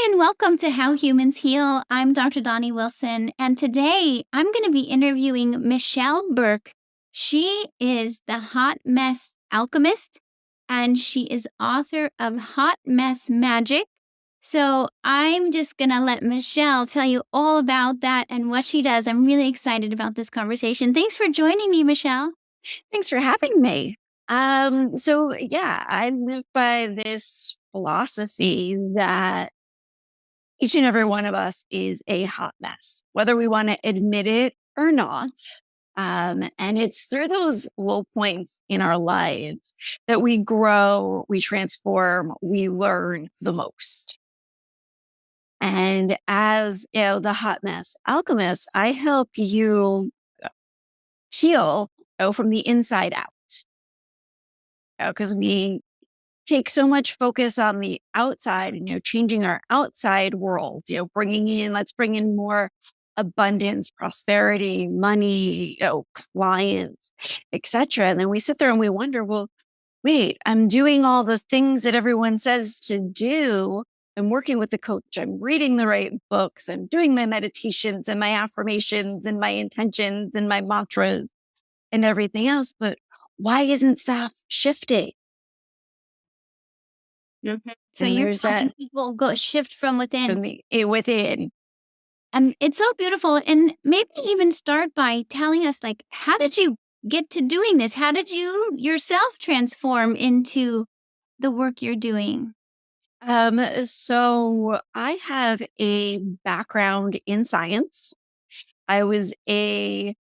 Hi, and welcome to How Humans Heal. I'm Dr. Donnie Wilson, and today I'm going to be interviewing Michelle Burke. She is the Hot Mess Alchemist, and she is author of Hot Mess Magic. So I'm just going to let Michelle tell you all about that and what she does. I'm really excited about this conversation. Thanks for joining me, Michelle. Thanks for having me. I live by this philosophy that each and every one of us is a hot mess, whether we want to admit it or not. And it's through those low points in our lives that we grow, we transform, we learn the most. And as the hot mess alchemist, I help you heal from the inside out. Because we take so much focus on the outside and, changing our outside world, let's bring in more abundance, prosperity, money, clients, etc. And then we sit there and we wonder, well, wait, I'm doing all the things that everyone says to do. I'm working with the coach. I'm reading the right books. I'm doing my meditations and my affirmations and my intentions and my mantras and everything else. But why isn't stuff shifting? So And you're there's helping that people go shift from within. within. And it's so beautiful. And maybe even start by telling us, like, how did you get to doing this? How did you yourself transform into the work you're doing? So I have a background in science. I was a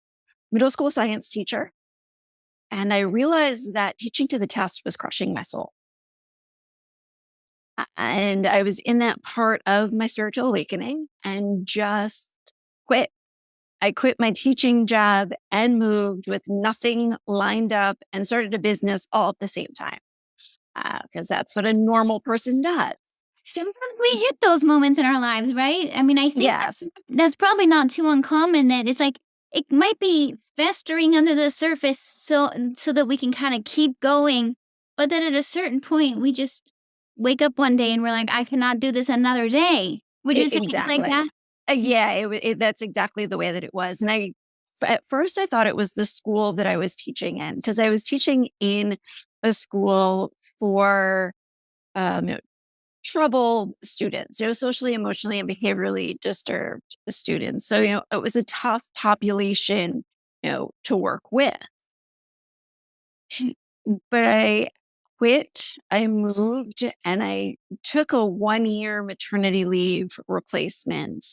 middle school science teacher, and I realized that teaching to the test was crushing my soul. And I was in that part of my spiritual awakening and just quit. I quit my teaching job and moved with nothing lined up and started a business all at the same time. Because that's what a normal person does. Sometimes we hit those moments in our lives, right? I mean, I think Yes, that's probably not too uncommon that it's like it might be festering under the surface so that we can kind of keep going. But then at a certain point, we just wake up one day and we're like, I cannot do this another day. Would you say it's like exactly. that? That's exactly the way that it was. And at first, I thought it was the school that I was teaching in, because I was teaching in a school for um, troubled students, socially, emotionally, and behaviorally disturbed students. So, it was a tough population, to work with. But I quit, I moved, and I took a 1-year maternity leave replacement.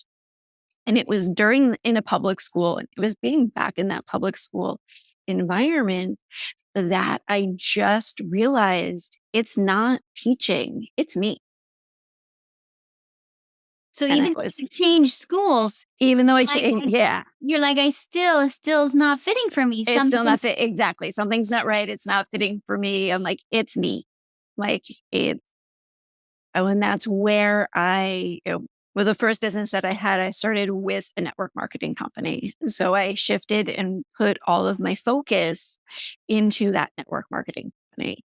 And it was in a public school, and it was being back in that public school environment that I just realized it's not teaching, it's me. So And even it if was, you change schools, even though like yeah, you're like, still's not fitting for me. it's still Something. not fit. Exactly. Something's not right. It's not fitting for me. I'm like, it's me. Like it. Oh, and that's where with the first business that I had, I started with a network marketing company. So I shifted and put all of my focus into that network marketing company.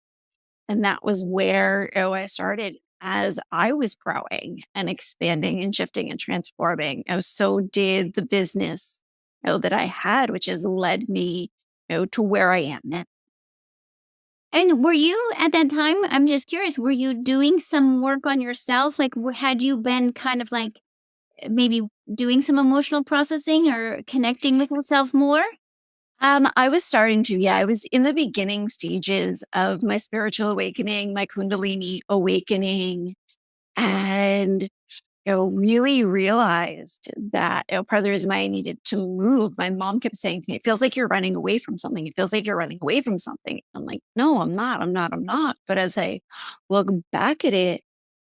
And that was where I started as I was growing and expanding and shifting and transforming. So did the business that I had, which has led me to where I am now. And were you at that time, I'm just curious, were you doing some work on yourself? Like, had you been kind of like maybe doing some emotional processing or connecting with yourself more? I was starting to, I was in the beginning stages of my spiritual awakening, my Kundalini awakening, and really realized that part of the reason why I needed to move. My mom kept saying to me, "It feels like you're running away from something. It feels like you're running away from something." I'm like, "No, I'm not. I'm not. I'm not." But as I look back at it,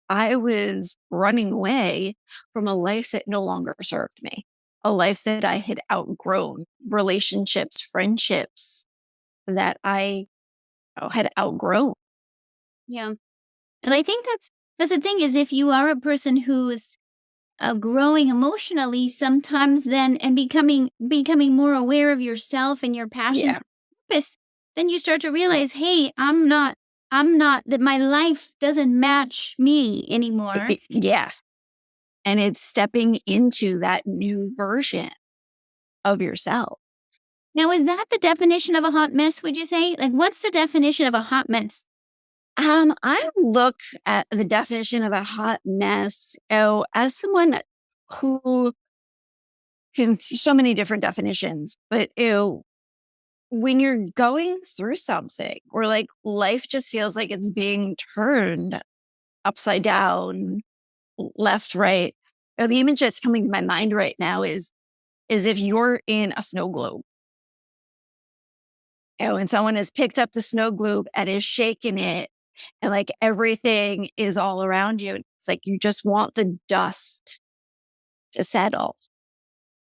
I was running away from a life that no longer served me, a life that I had outgrown, relationships, friendships that I had outgrown. Yeah. And I think that's the thing is if you are a person who's growing emotionally sometimes then and becoming more aware of yourself and your passions Yeah. and purpose, then you start to realize, hey, I'm not that my life doesn't match me anymore. Yeah. And it's stepping into that new version of yourself. Now, is that the definition of a hot mess, would you say? Like, what's the definition of a hot mess? I look at the definition of a hot mess as someone who can see so many different definitions, but when you're going through something or like life just feels like it's being turned upside down, left, right. The image that's coming to my mind right now is if you're in a snow globe. And someone has picked up the snow globe and is shaking it, and like everything is all around you. It's like you just want the dust to settle,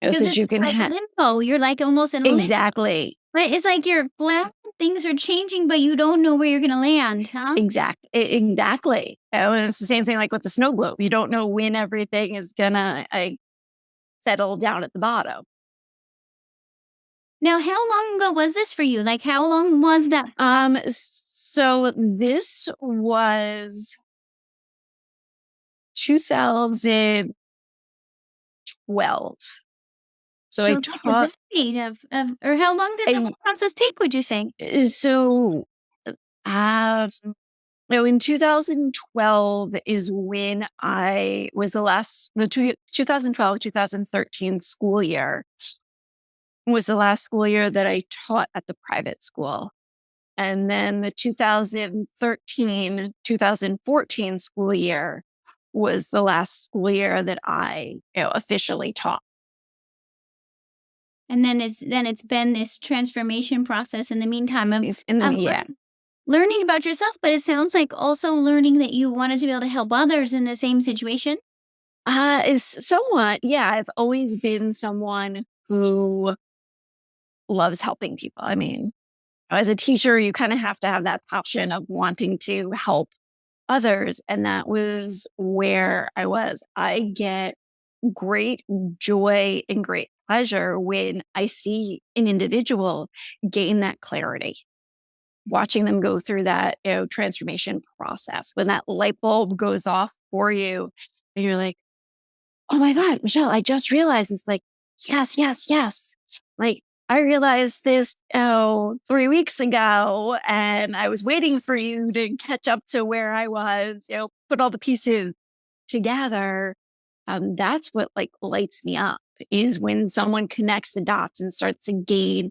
Because so that it's you can like limbo. You're like almost in limbo. exactly, Right? It's like you're glad things are changing, but you don't know where you're going to land, huh? exactly. And it's the same thing like with the snow globe. You don't know when everything is gonna settle down at the bottom. Now, how long ago was this for you? Like, how long was that? So this was 2012. So So, I like a taught. decade or how long did the I, whole process take, would you say? so um, no, in 2012 is when I was the 2012, 2013 school year was the last school year that I taught at the private school. And then the 2013, 2014 school year was the last school year that I officially taught. And then it's been this transformation process in the meantime of In the of yeah. learning about yourself, but it sounds like also learning that you wanted to be able to help others in the same situation. Is somewhat, yeah. I've always been someone who loves helping people. I mean, as a teacher, you kind of have to have that passion of wanting to help others. And that was where I was. I get great joy and great pleasure when I see an individual gain that clarity, watching them go through that transformation process. When that light bulb goes off for you, and you're like, oh my God, Michelle, I just realized. It's like, yes, yes, yes. Like, I realized this 3 weeks ago, and I was waiting for you to catch up to where I was, put all the pieces together. That's what like lights me up is when someone connects the dots and starts to gain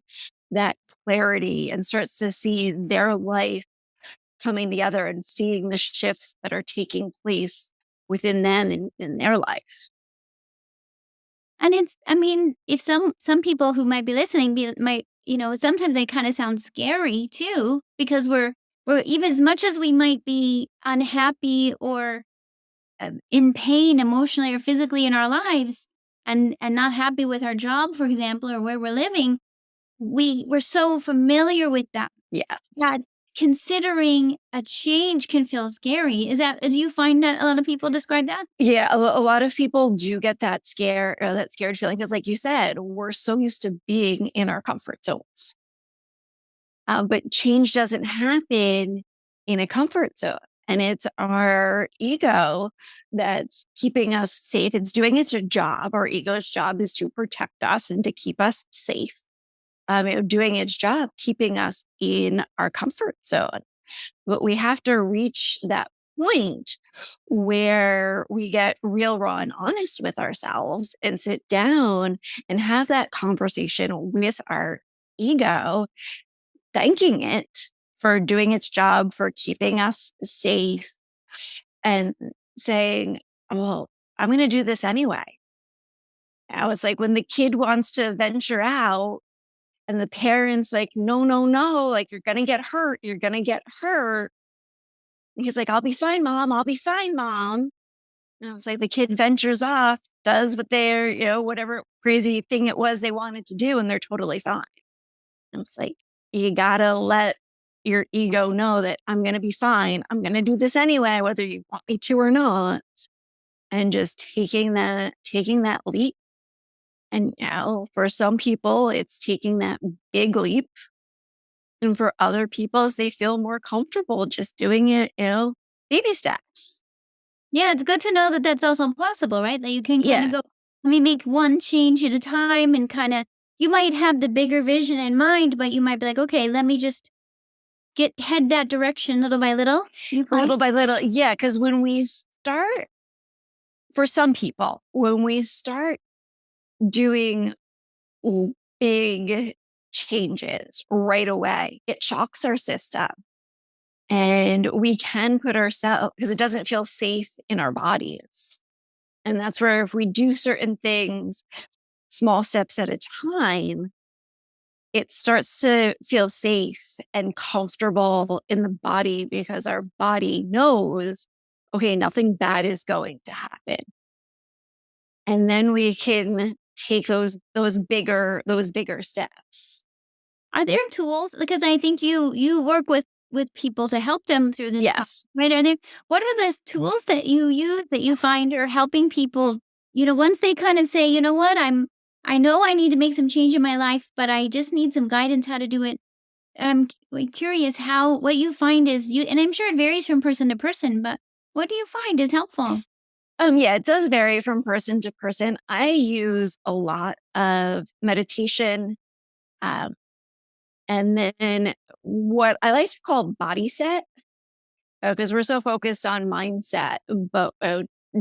that clarity and starts to see their life coming together and seeing the shifts that are taking place within them and in their life. And it's, I mean, if some people who might be listening might, sometimes they kind of sound scary too, because we're even as much as we might be unhappy or in pain emotionally or physically in our lives, and not happy with our job, for example, or where we're living, we're so familiar with that Yeah. that considering a change can feel scary. Is that, as you find that a lot of people describe that? Yeah, a lot of people do get that scare or that scared feeling because, like you said, we're so used to being in our comfort zones. But change doesn't happen in a comfort zone. And it's our ego that's keeping us safe. It's doing its job. Our ego's job is to protect us and to keep us safe. Doing its job, keeping us in our comfort zone. But we have to reach that point where we get real, raw, and honest with ourselves and sit down and have that conversation with our ego, thanking it for doing its job, for keeping us safe, and saying, well, I'm going to do this anyway. Now it's like when the kid wants to venture out and the parents like, no, no, no, like you're going to get hurt. You're going to get hurt. And he's like, I'll be fine, mom. I'll be fine, mom. And it's like the kid ventures off, does what they're, whatever crazy thing it was they wanted to do, and they're totally fine. And it's like, you gotta let your ego know that I'm going to be fine. I'm going to do this anyway, whether you want me to or not. And just taking that leap. And for some people, it's taking that big leap. And for other people, they feel more comfortable just doing it, baby steps. Yeah, it's good to know that that's also possible, right? That you can kind of Yeah, go, let me make one change at a time and kind of, you might have the bigger vision in mind, but you might be like, okay, let me just head that direction little by little. You find? little by little. Yeah, because when we start, for some people, when we start doing big changes right away, it shocks our system. And we can put ourselves, because it doesn't feel safe in our bodies. And that's where if we do certain things, small steps at a time, it starts to feel safe and comfortable in the body because our body knows, okay, nothing bad is going to happen. And then we can take those bigger steps. Are there tools? Because I think you work with people to help them through this process, Yes. right? Are there, what are the tools that you use that you find are helping people, once they kind of say, you know what, I know I need to make some change in my life, but I just need some guidance how to do it. Curious how what you find is you, and I'm sure it varies from person to person, but what do you find is helpful? Yeah, it does vary from person to person. I use a lot of meditation, um, and then what I like to call body set, because we're so focused on mindset, but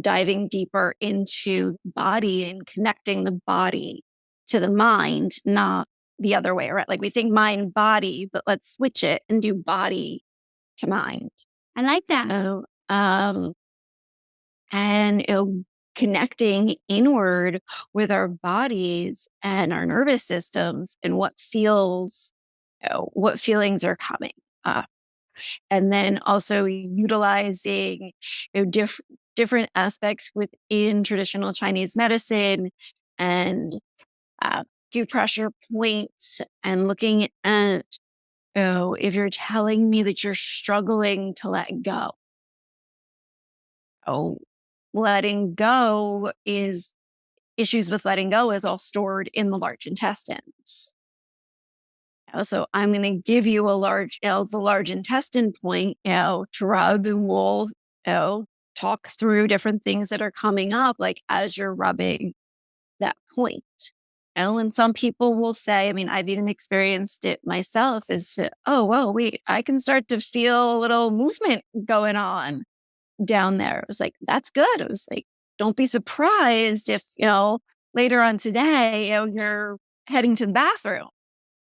diving deeper into the body and connecting the body to the mind, not the other way around. Like we think mind, body, but let's switch it and do body to mind. I like that. So, and connecting inward with our bodies and our nervous systems and what feelings are coming up, and then also utilizing different aspects within traditional Chinese medicine and acupressure points, and looking at, if you're telling me that you're struggling to let go, oh, letting go is issues with letting go is all stored in the large intestines. So I'm going to give you the large intestine point, to rub, and we'll, talk through different things that are coming up, like as you're rubbing that point. And some people will say, I mean, I've even experienced it myself, is to, oh, well, wait, I can start to feel a little movement going on down there. It was like, that's good. It was like, don't be surprised if, later on today, you're heading to the bathroom.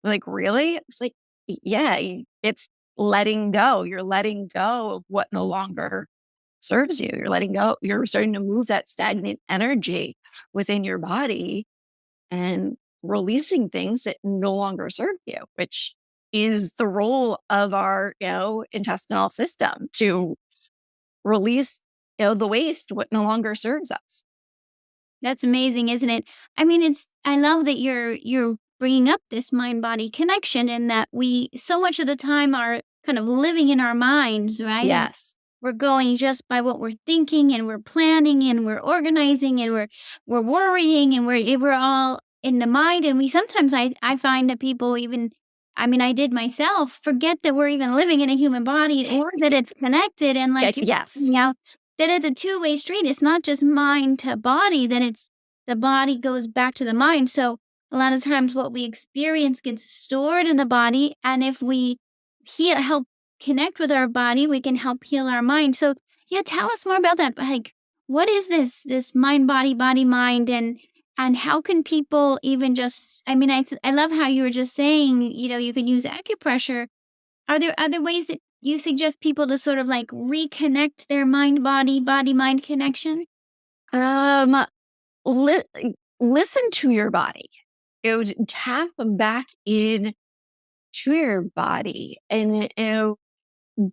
Like, really? It's like, yeah, it's letting go. You're letting go of what no longer serves you. You're letting go. You're starting to move that stagnant energy within your body and releasing things that no longer serve you, which is the role of our, intestinal system, to release, the waste, what no longer serves us. That's amazing, isn't it? I mean, I love that you're bringing up this mind body connection, and that we so much of the time are kind of living in our minds, right? And Yes. we're going just by what we're thinking, and we're planning, and we're organizing, and we're worrying, and we're all in the mind. And we sometimes I find that people even, I mean, I did myself, forget that we're even living in a human body, or that it's connected, and like you, Yes. yeah, that it's a two-way street. It's not just mind to body, that it's the body goes back to the mind. So a lot of times what we experience gets stored in the body. And if we help connect with our body, we can help heal our mind. So yeah, tell us more about that. Like, what is this mind, body, mind, and how can people even just, I mean, I love how you were just saying, you can use acupressure. Are there other ways that you suggest people to sort of like reconnect their body mind connection? Um, li- Listen to your body. Tap back in to your body, and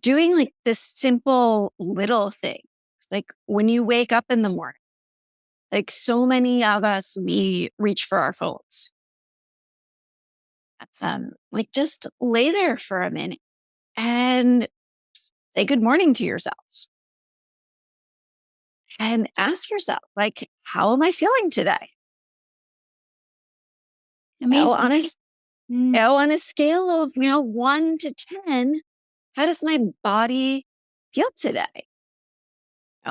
doing like this simple little thing. Like when you wake up in the morning, like so many of us, we reach for our phones. Like just lay there for a minute and say good morning to yourself and ask yourself, like, how am I feeling today? Oh, Amazing. Mm, on a scale of, 1 to 10, how does my body feel today?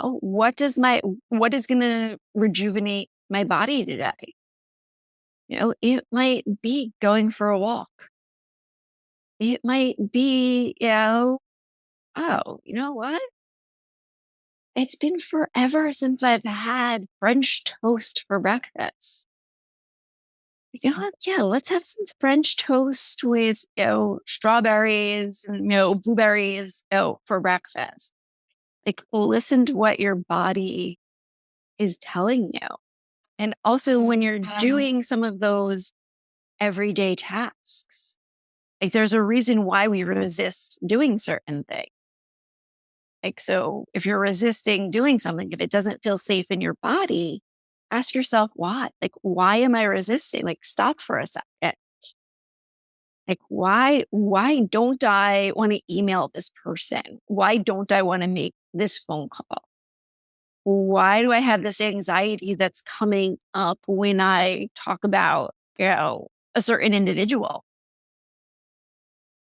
what is going to rejuvenate my body today? It might be going for a walk. It might be, oh, you know what? It's been forever since I've had French toast for breakfast. What? Yeah, let's have some French toast with, strawberries and, blueberries, for breakfast. Like, listen to what your body is telling you. And also when you're doing some of those everyday tasks, like there's a reason why we resist doing certain things. Like, so if you're resisting doing something, if it doesn't feel safe in your body, ask yourself why. Like, why am I resisting? Like, stop for a second. Like, why don't I want to email this person? Why don't I want to make this phone call? Why do I have this anxiety that's coming up when I talk about, a certain individual?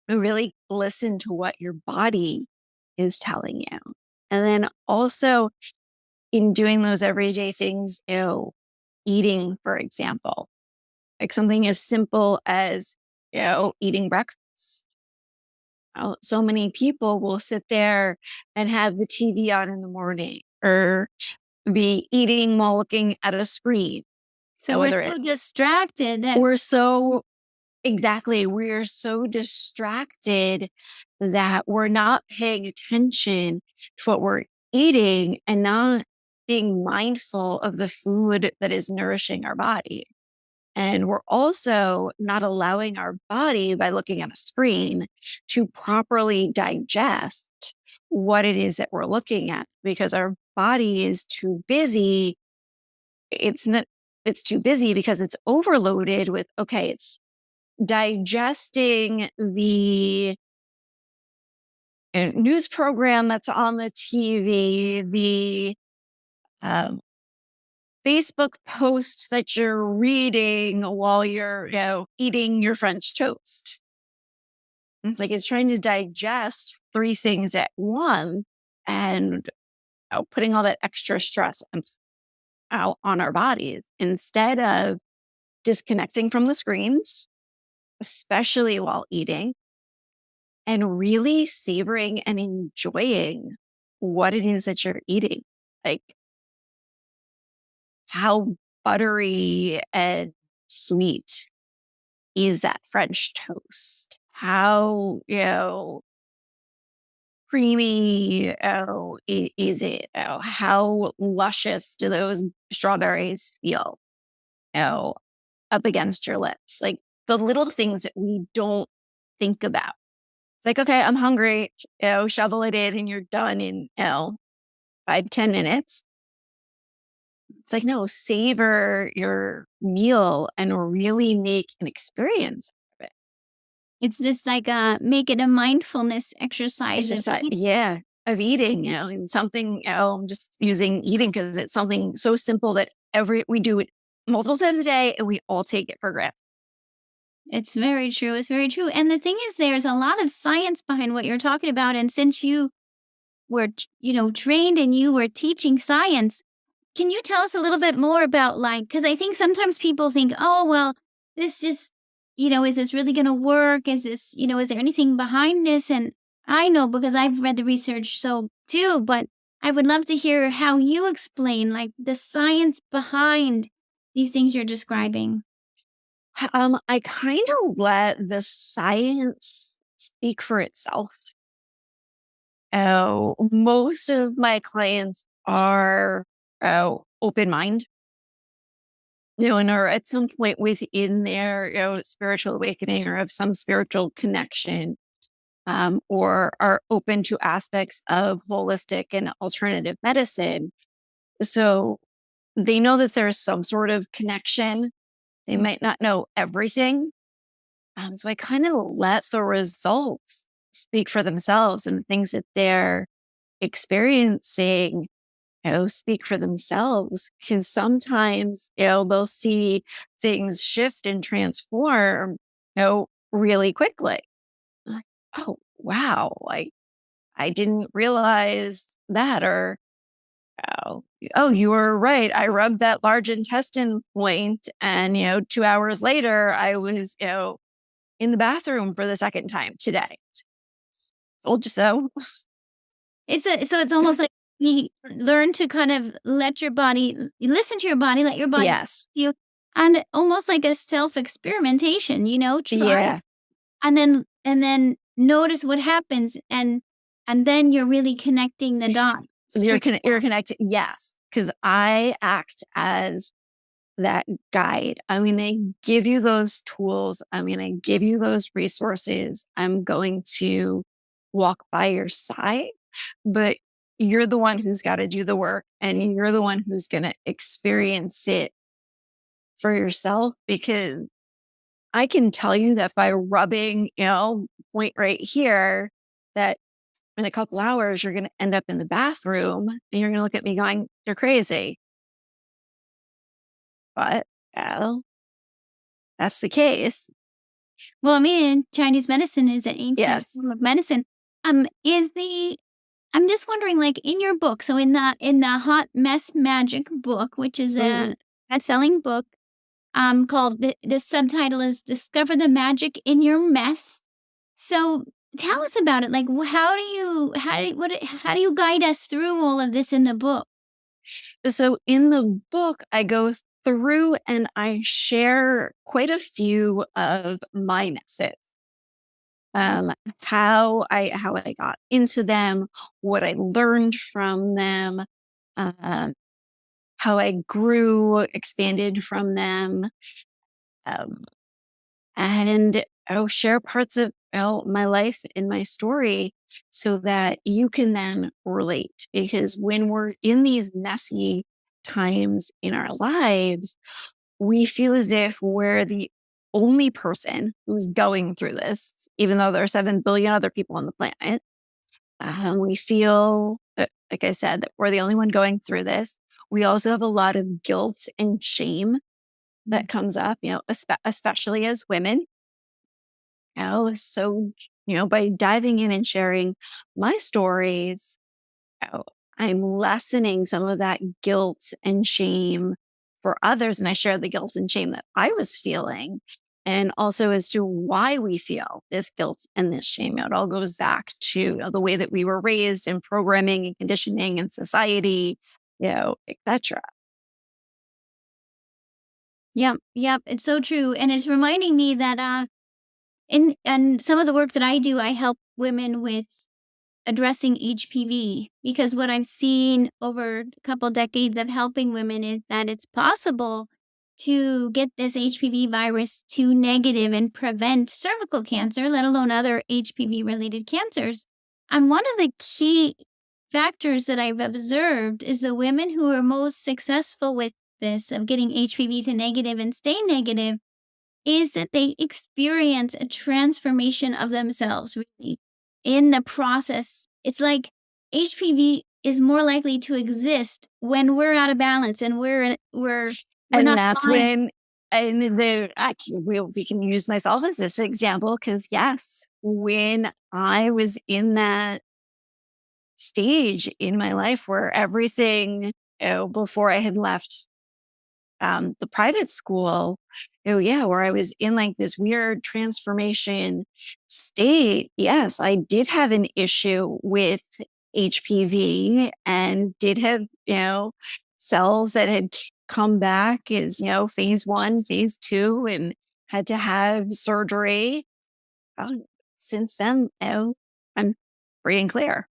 Really listen to what your body is telling you. And then also in doing those everyday things, eating, for example, like something as simple as, eating breakfast. So many people will sit there and have the TV on in the morning or be eating while looking at a screen. So we're so distracted that We're so exactly. We're so distracted that we're not paying attention to what we're eating and not being mindful of the food that is nourishing our body. And we're also not allowing our body, by looking at a screen, to properly digest what it is that we're looking at because our body is too busy. It's not, it's too busy because it's overloaded with, okay, it's digesting the news program that's on the TV, the um, Facebook post that you're reading while you're, eating your French toast. It's like it's trying to digest three things at once and putting all that extra stress out on our bodies instead of disconnecting from the screens, especially while eating, and really savoring and enjoying what it is that you're eating. Like how buttery and sweet is that French toast? How, creamy is it? How luscious do those strawberries feel, up against your lips? Like the little things that we don't think about. It's like, okay, I'm hungry, shovel it in and you're done in, 5-10 minutes. It's like, no, savor your meal and really make an experience of it. it's this like make it a mindfulness exercise of Exercise, eating. yeah, of eating, and something, I'm just using eating because it's something so simple that we do it multiple times a day and we all take it for granted. It's very true. It's very true. And the thing is, there's a lot of science behind what you're talking about. And since you were, trained and you were teaching science, can you tell us a little bit more about like, because I think sometimes people think, oh, well, this just, is this really going to work? Is this, is there anything behind this? And I know because I've read the research, so too, but I would love to hear how you explain like the science behind these things you're describing. I kind of let the science speak for itself. Most of my clients are open mind, and are at some point within their spiritual awakening or have some spiritual connection, or are open to aspects of holistic and alternative medicine. So they know that there's some sort of connection. They might not know everything. So I kind of let the results speak for themselves and the things that they're experiencing, speak for themselves. Because sometimes, they'll see things shift and transform, really quickly. Like, oh, wow. Like I didn't realize that, or Oh, you were right. I rubbed that large intestine point, and 2 hours later, I was in the bathroom for the second time today. Told you so. It's almost like you learn to kind of let your body listen to your body, let your body Yes. you, and almost like a self-experimentation, try Yeah. and then notice what happens, and then you're really connecting the dots. You're connected. Yes, because I act as that guide. I'm going to give you those tools. I'm going to give you those resources. I'm going to walk by your side, but you're the one who's got to do the work, and you're the one who's going to experience it for yourself, because I can tell you that by rubbing, point right here, that in a couple hours, you're going to end up in the bathroom and you're going to look at me going, "You're crazy." But, well, that's the case. Well, I mean, Chinese medicine is an ancient Yes. form of medicine. Is the I'm just wondering, like in your book, so in the Hot Mess Magic book, which is Mhm. a best-selling book, called the subtitle is "Discover the Magic in Your Mess." So tell us about it. Like, how do you guide us through all of this in the book? So in the book, I go through and I share quite a few of my messes. Um, how I got into them, what I learned from them, um, how I grew, expanded from them, um, and I'll share parts of my life and my story so that you can then relate. Because when we're in these messy times in our lives, we feel as if we're the only person who's going through this, even though there are 7 billion other people on the planet. We feel, like I said, that we're the only one going through this. We also have a lot of guilt and shame Mm. that comes up, especially as women. So, by diving in and sharing my stories, oh, I'm lessening some of that guilt and shame for others. And I share the guilt and shame that I was feeling. And also as to why we feel this guilt and this shame. It all goes back to the way that we were raised and programming and conditioning and society, etc. Yep, yep, it's so true, and it's reminding me that, in and some of the work that I do, I help women with addressing HPV, because what I've seen over a couple decades of helping women is that it's possible to get this HPV virus to negative and prevent cervical cancer, let alone other HPV related cancers. And one of the key factors that I've observed is the women who are most successful with this, of getting HPV to negative and stay negative, is that they experience a transformation of themselves, really, in the process. It's like HPV is more likely to exist when we're out of balance and we're And not that's fine. when, we can use myself as this example, because yes, when I was in that stage in my life where everything, before I had left the private school, yeah, where I was in like this weird transformation state. Yes, I did have an issue with HPV and did have, cells that had come back as, phase one, phase two, and had to have surgery. Um, since then, I'm free and clear.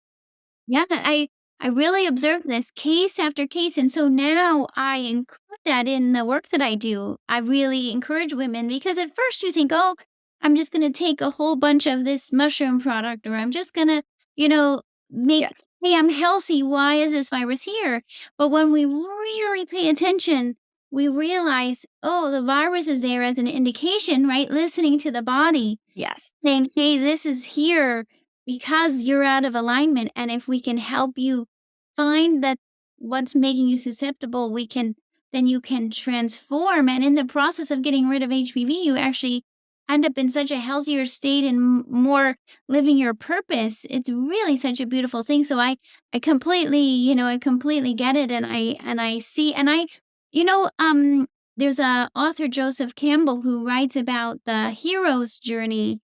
Yeah, I really observed this case after case, and so now I include that in the work that I do. I really encourage women, because at first you think, "Oh, I'm just gonna take a whole bunch of this mushroom product, or I'm just gonna, Yeah. make hey, I'm healthy. Why is this virus here?" But when we really pay attention, we realize, oh, the virus is there as an indication, right? Listening to the body, Yes. saying, "Hey, this is here because you're out of alignment, and if we can help you find that what's making you susceptible, then you can transform, and in the process of getting rid of HPV, you actually end up in such a healthier state and more living your purpose. It's really such a beautiful thing. So I completely, I completely get it. And I see, and you know, um, there's a author, Joseph Campbell, who writes about the hero's journey.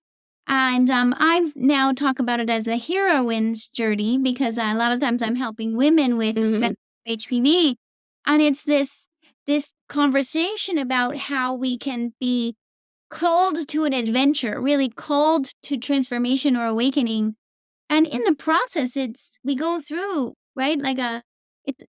And I've now talk about it as the heroine's journey because a lot of times I'm helping women with Mhm. HPV. And it's this conversation about how we can be called to an adventure, really called to transformation or awakening. And in the process, we go through, right?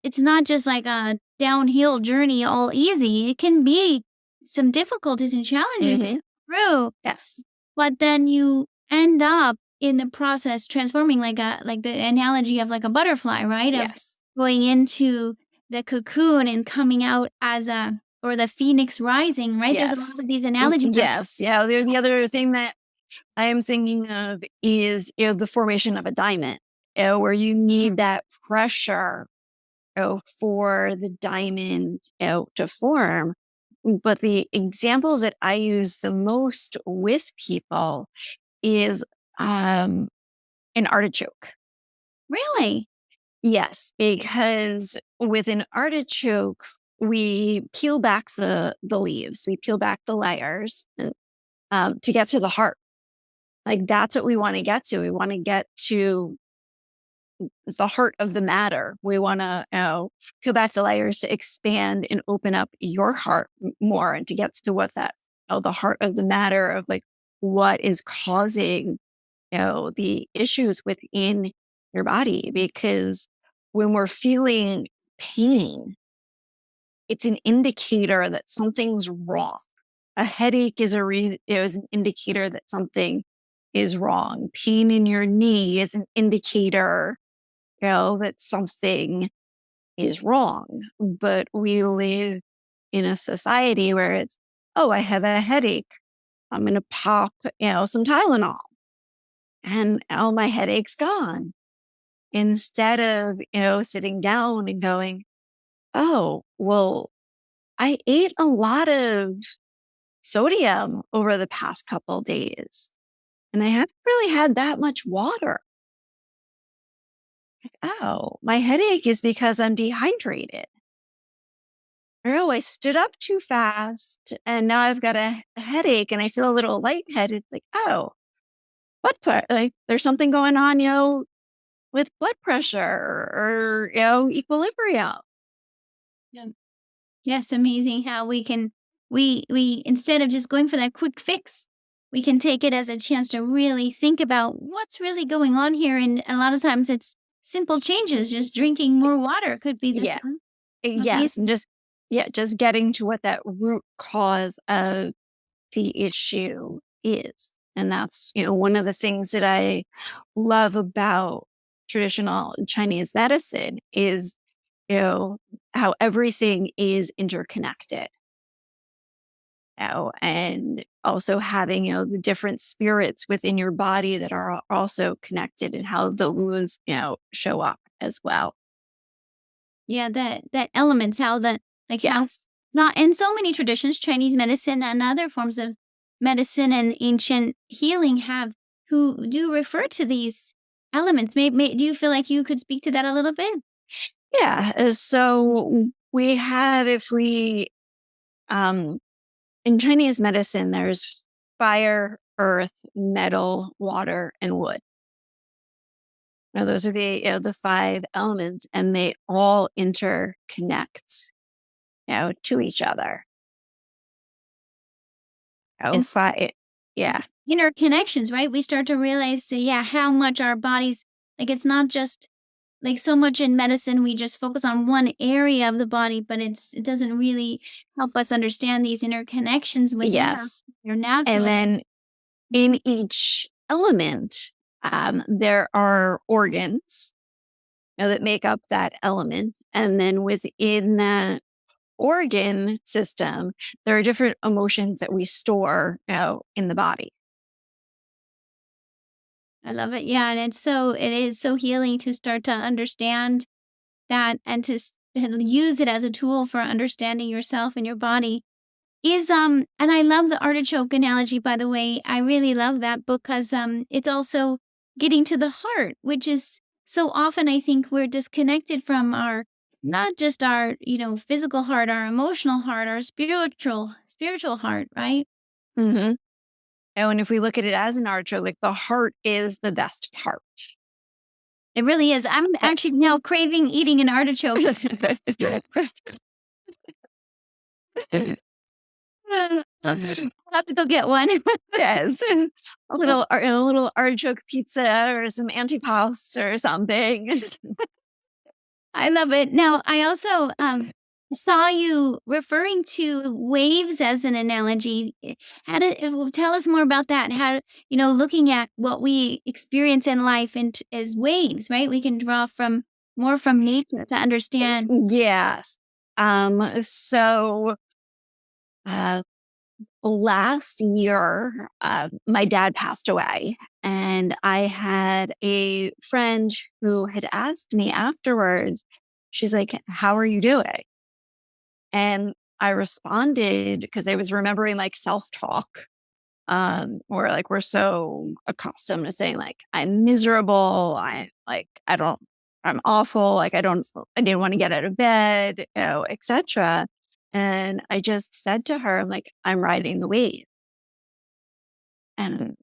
It's not just like a downhill journey all easy. It can be some difficulties and challenges Mhm. through, Yes. but then you end up in the process transforming like the analogy of like a butterfly, right? Of Yes. going into the cocoon and coming out as a or the phoenix rising, right? There's a lot Yes. of these analogies of Yes. Yeah. The other thing that I am thinking of is, the formation of a diamond, where you need that pressure, for the diamond, to form. But the example that I use the most with people is um, an artichoke. really. Yes, because with an artichoke, we peel back the leaves, we peel back the layers to get to the heart. Like that's what we want to get to. We want to get to the heart of the matter. We want to peel back the layers to expand and open up your heart more and to get to what that, the heart of the matter of like what is causing, the issues within your body. Because when we're feeling pain, it's an indicator that something's wrong. A headache is an indicator that something is wrong. Pain in your knee is an indicator, that something is wrong. But we live in a society where it's, oh, I have a headache. I'm going to pop, some Tylenol and oh, my headache's gone. Instead of, sitting down and going, oh, well, I ate a lot of sodium over the past couple days and I haven't really had that much water. Oh, my headache is because I'm dehydrated. Oh, I stood up too fast and now I've got a headache and I feel a little lightheaded. Like, oh, like there's something going on, with blood pressure or, equilibrium. Yeah. Yes, amazing how we can we instead of just going for that quick fix, we can take it as a chance to really think about what's really going on here. And a lot of times it's simple changes, just drinking more water could be the Yeah. Yes. And amazing. just getting to what that root cause of the issue is. And that's, one of the things that I love about traditional Chinese medicine is, you know, how everything is interconnected. And also having, the different spirits within your body that are also connected and how those, show up as well. Yeah, that elements, how the like how Yes. not in so many traditions, Chinese medicine and other forms of medicine and ancient healing have who do refer to these elements. Do you feel like you could speak to that a little bit? Yeah. So we have, if we, um, in Chinese medicine, there's fire, earth, metal, water, and wood. Now, those are the five elements, and they all interconnect, to each other. And Fire, yeah, interconnections, right? We start to realize that, yeah, how much our bodies like it's not just like so much in medicine we just focus on one area of the body, but it doesn't really help us understand these interconnections within us. yes. They're And natural. then in each element, there are organs, that make up that element, and then within that organ system, there are different emotions that we store, in the body. I love it. Yeah, and it is so healing to start to understand that and to use it as a tool for understanding yourself and your body. is and I love the artichoke analogy, by the way. I really love that book because it's also getting to the heart, which is so often I think we're disconnected from our not just our, physical heart, our emotional heart, our spiritual heart, right? Mm-hmm. And if we look at it as an archer, like the heart is the best part. It really is. I'm actually now craving eating an artichoke. I'll have to go get one. Yes. A little artichoke pizza or some antipasto or something. I love it. Now, I also saw you referring to waves as an analogy. How did tell us more about that? How looking at what we experience in life and as waves, right? We can draw from more from nature to understand. Yes. So uh, last year, my dad passed away, and I had a friend who had asked me afterwards, she's like, "How are you doing?" And I responded because I was remembering like self talk, or like we're so accustomed to saying like I'm miserable, I'm awful, like I didn't want to get out of bed, etc. And I just said to her, I'm like, I'm riding the wave. And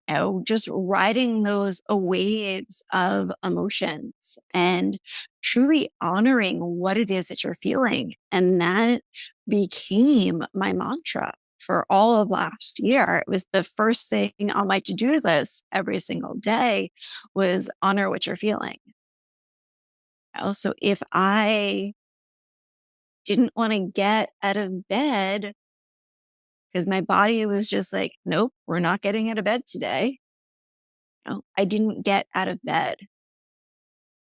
just riding those waves of emotions and truly honoring what it is that you're feeling. And that became my mantra for all of last year. It was the first thing on my to-do list every single day was honor what you're feeling. So if I didn't want to get out of bed because my body was just like, nope, we're not getting out of bed today. I didn't get out of bed.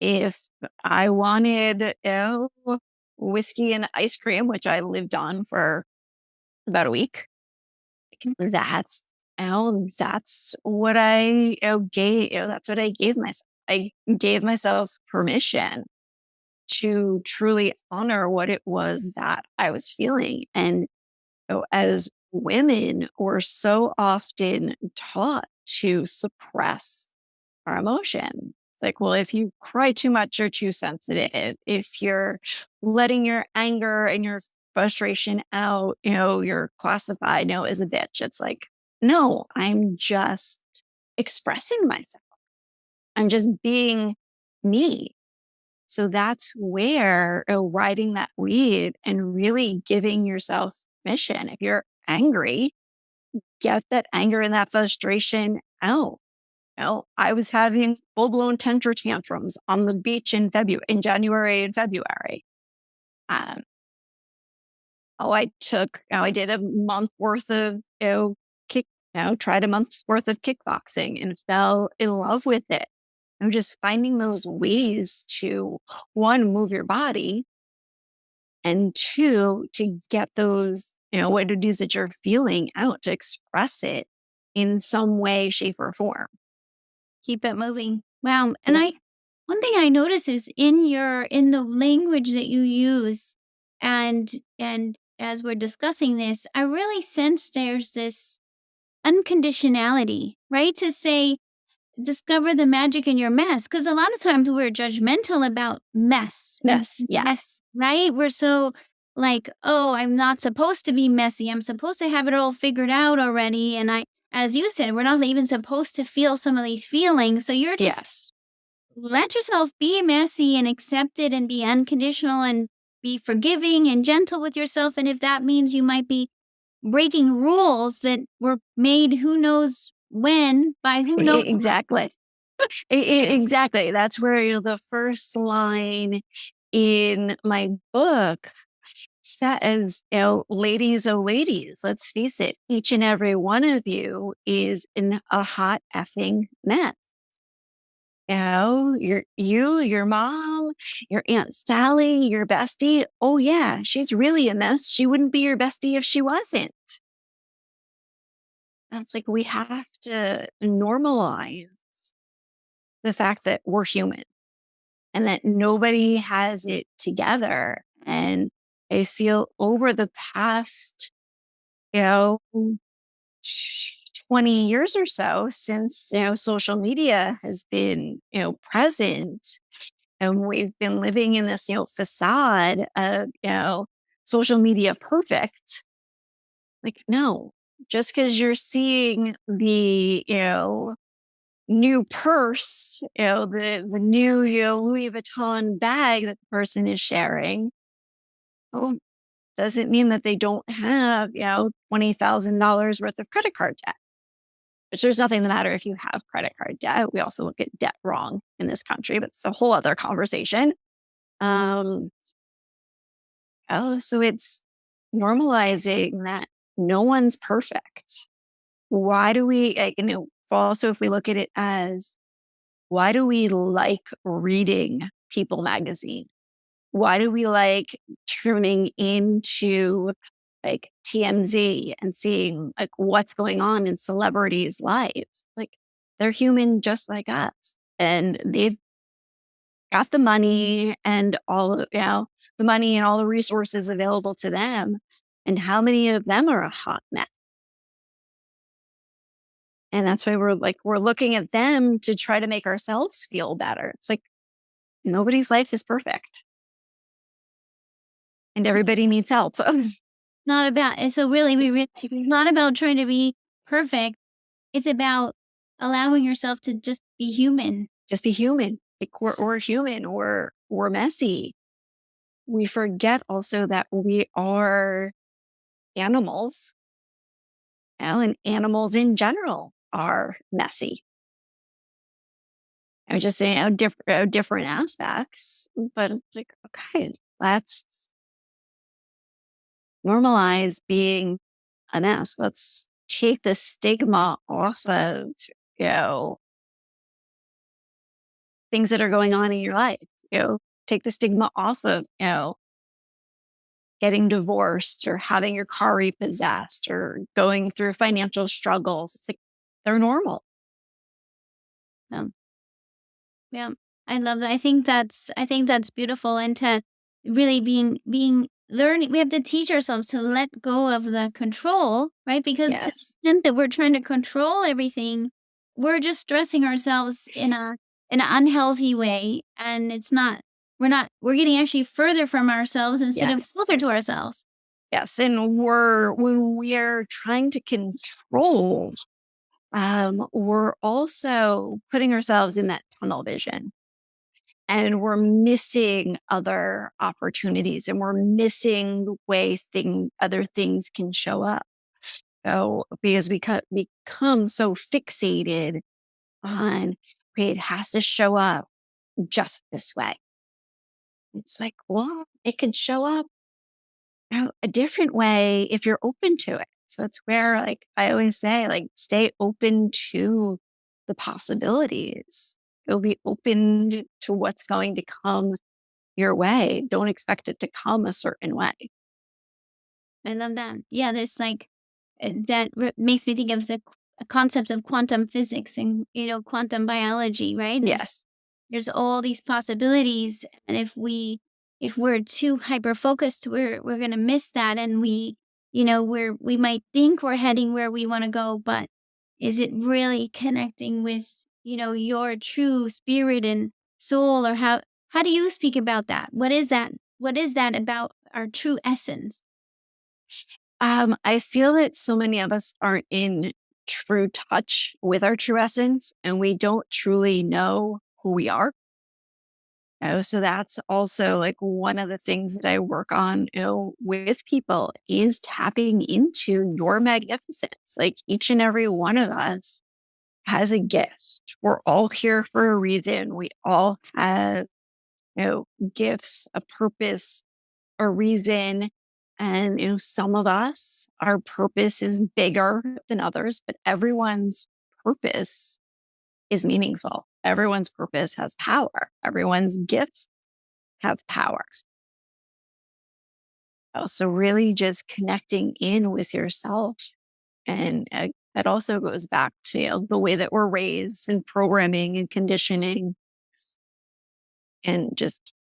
If I wanted whiskey and ice cream, which I lived on for about a week, that's that's what I gave. That's what I gave myself. I gave myself permission to truly honor what it was that I was feeling. And as women, we're so often taught to suppress our emotion. Like, well, if you cry too much, you're too sensitive. If you're letting your anger and your frustration out, you're classified, as a bitch. It's like, no, I'm just expressing myself. I'm just being me. So that's where riding that weed and really giving yourself permission. If you're angry, get that anger and that frustration out. I was having full blown temper tantrums on the beach in January and February. Um, I did a month worth of, tried a month's worth of kickboxing and fell in love with it. Just finding those ways to, one, move your body, and two, to get those, what it is that you're feeling out, to express it in some way, shape, or form. Keep it moving. Wow. And Yeah. one thing I notice is in the language that you use and as we're discussing this, I really sense there's this unconditionality, right? To say discover the magic in your mess because a lot of times we're judgmental about mess and Yes. Yes. right? We're so like, oh, I'm not supposed to be messy. I'm supposed to have it all figured out already. And as you said, we're not even supposed to feel some of these feelings. So you're just Yes. let yourself be messy and accept it and be unconditional and be forgiving and gentle with yourself. And if that means you might be breaking rules that were made who knows when by who knows. Exactly. Exactly. That's where the first line in my book says, ladies, oh, ladies, let's face it, each and every one of you is in a hot effing mess. Your mom, your Aunt Sally, your bestie. Oh, yeah, she's really a mess. She wouldn't be your bestie if she wasn't. That's like, we have to normalize the fact that we're human and that nobody has it together. And I feel over the past you know, 20 years or so since, social media has been, present. And we've been living in this, facade of, social media perfect. Like, no, just because you're seeing the, new purse, the new, Louis Vuitton bag that the person is sharing, oh, doesn't mean that they don't have, $20,000 worth of credit card debt. Which there's nothing the matter if you have credit card debt. We also look at debt wrong in this country, but it's a whole other conversation. Um, so it's normalizing that no one's perfect. Why do we, also if we look at it as, why do we like reading People magazine? Why do we like tuning into like TMZ and seeing like what's going on in celebrities' lives? Like they're human just like us. And they've got the money and the money and all the resources available to them. And how many of them are a hot mess? And that's why we're looking at them to try to make ourselves feel better. It's like nobody's life is perfect and everybody needs help. Not about, and so really, it's not about trying to be perfect. It's about allowing yourself to just be human. Just be human. Like we're human. We're messy. We forget also that we are animals, and animals in general are messy. I'm just saying different aspects, but like, okay, let's normalize being a mess. Let's take the stigma off of, you know, things that are going on in your life. Take the stigma off of, getting divorced or having your car repossessed or going through financial struggles. It's like they're normal. Um, yeah, I love that. I think that's beautiful, and to really being learning, we have to teach ourselves to let go of the control, right? Because to Yes. the extent that we're trying to control everything, we're just stressing ourselves in an unhealthy way, and it's not. We're getting actually further from ourselves instead of Yes. closer to ourselves. Yes. And when we are trying to control, we're also putting ourselves in that tunnel vision. And we're missing other opportunities and we're missing the way other things can show up. So because we become so fixated on, okay, it has to show up just this way. It's like, well, it could show up a different way if you're open to it. So it's where, like, I always say, like, stay open to the possibilities. You'll be open to what's going to come your way. Don't expect it to come a certain way. I love that. Yeah, that's like makes me think of the concepts of quantum physics and quantum biology, right? Yes. There's all these possibilities, and if we're too hyper focused, we're gonna miss that, and we might think we're heading where we want to go, but is it really connecting with your true spirit and soul, or how do you speak about that? What is that? What is that about our true essence? I feel that so many of us aren't in true touch with our true essence and we don't truly know who we are. So that's also like one of the things that I work on, with people is tapping into your magnificence. Like each and every one of us has a gift. We're all here for a reason. We all have, gifts, a purpose, a reason. And, some of us, our purpose is bigger than others, but everyone's purpose is meaningful. Everyone's purpose has power. Everyone's gifts have power. So really just connecting in with yourself. And that also goes back to the way that we're raised and programming and conditioning and just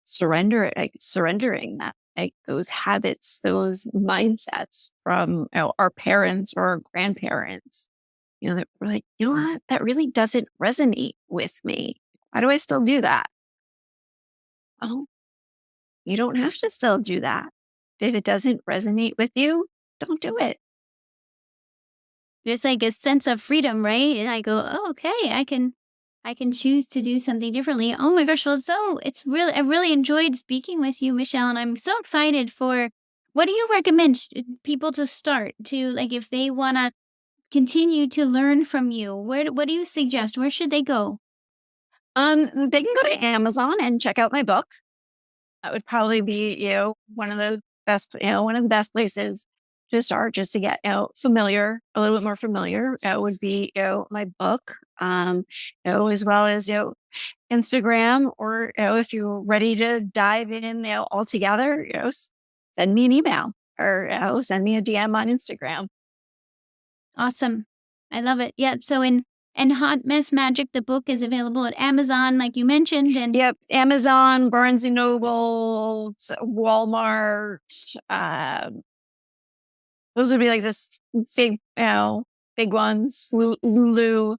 surrendering that like those habits, those mindsets from our parents or our grandparents, that we're like, you know what, that really doesn't resonate with me. Why do I still do that? Oh, you don't have to still do that. If it doesn't resonate with you, don't do it. There's like a sense of freedom, right? And I go, oh, okay, I can choose to do something differently. Oh my gosh, well, it's really, I really enjoyed speaking with you, Michelle, and I'm so excited for. What do you recommend people to start to like if they want to continue to learn from you? What do you suggest? Where should they go? They can go to Amazon and check out my book. That would probably be, one of the best places to start, just to get, familiar, a little bit more familiar. Would be, my book, as well as, Instagram, or, if you're ready to dive in, all together, send me an email, or, send me a DM on Instagram. Awesome. I love it. Yeah. So in Hot Mess Magic, the book is available at Amazon, like you mentioned, and Yep. Amazon, Barnes and Noble, Walmart. Those would be like this big ones. Lulu.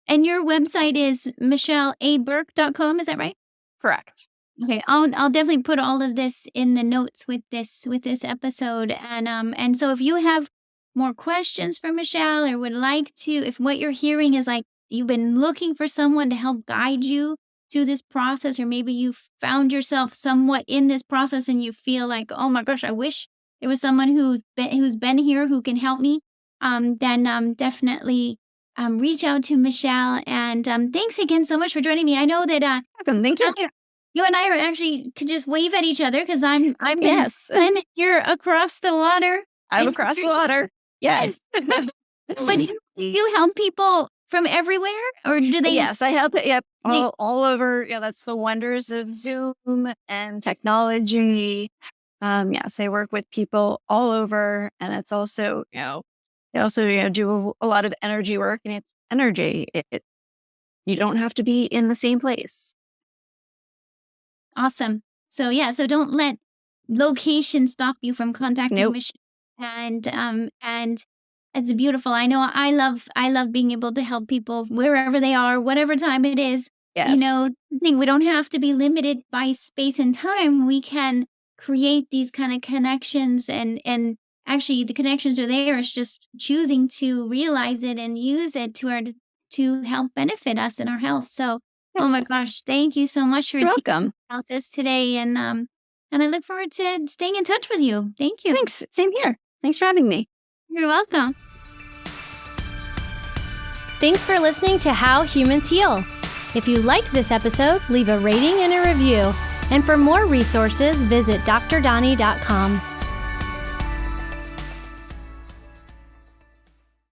and your website is michelleaburke.com. Is that right? Correct. Okay, I'll definitely put all of this in the notes with this episode, and so if you have more questions for Michelle or would like to, if what you're hearing is like you've been looking for someone to help guide you through this process, or maybe you found yourself somewhat in this process and you feel like, oh my gosh, I wish there was someone who's been here who can help me, then definitely reach out to Michelle. And thanks again so much for joining me. I know that Welcome. Thank you. you and I are actually could just wave at each other because I'm Yes. in here across the water. I'm It's across the very- water. Yes. But do you help people from everywhere, or do they? Yes, I help it. Yep. All over. That's the wonders of Zoom and technology. Yes, I work with people all over, and it's also, I also, do a lot of energy work, and it's energy. You don't have to be in the same place. Awesome. So yeah, so don't let location stop you from contacting Nope. Michelle. And it's beautiful. I know I love being able to help people wherever they are, whatever time it is. Yes. I think we don't have to be limited by space and time. We can create these kind of connections, and actually the connections are there. It's just choosing to realize it and use it to help benefit us in our health. So oh my Yes. gosh, thank you so much for You're teaching welcome. about this today, and I look forward to staying in touch with you. Thank you. Thanks. Same here. Thanks for having me. You're welcome. Thanks for listening to How Humans Heal. If you liked this episode, leave a rating and a review. And for more resources, visit drdonnie.com.